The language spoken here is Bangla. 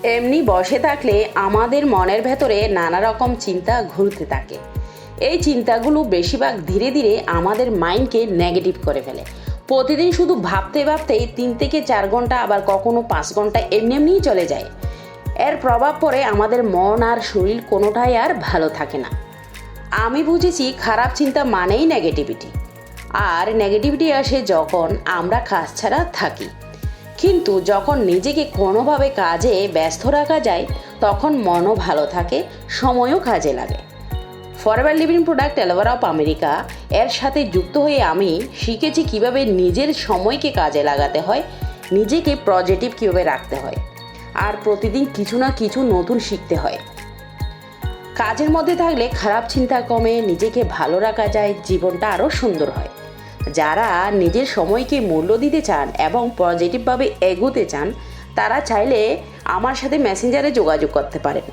এমনি বসে থাকলে আমাদের মনের ভেতরে নানা রকম চিন্তা ঘুরতে থাকে। এই চিন্তাগুলো বেশিরভাগ ধীরে ধীরে আমাদের মাইন্ডকে নেগেটিভ করে ফেলে। প্রতিদিন শুধু ভাবতে ভাবতেই 3 থেকে 4 ঘন্টা, আবার কখনো 5 ঘন্টা এমনি এমনিই চলে যায়। এর প্রভাব পড়ে আমাদের মন আর শরীর কোনোটাই আর ভালো থাকে না। আমি বুঝেছি খারাপ চিন্তা মানেই নেগেটিভিটি, আর নেগেটিভিটি আসে যখন আমরা কাজ ছাড়া থাকি। কিন্তু যখন নিজেকে কোনোভাবে কাজে ব্যস্ত রাখা যায় তখন মনও ভালো থাকে, সময়ও কাজে লাগে। Forever living product aloe vera of America এর সাথে যুক্ত হয়ে আমি শিখেছি কিভাবে নিজের সময়কে কাজে লাগাতে হয়, নিজেকে পজিটিভ কীভাবে রাখতে হয়, আর প্রতিদিন কিছু না কিছু নতুন শিখতে হয়। কাজের মধ্যে থাকলে খারাপ চিন্তা কমে, নিজেকে ভালো রাখা যায়, জীবনটা আরও সুন্দর হয়। যারা নিজের সময়কে মূল্য দিতে চান এবং পজিটিভভাবে এগোতে চান তারা চাইলে আমার সাথে মেসেঞ্জারে যোগাযোগ করতে পারেন।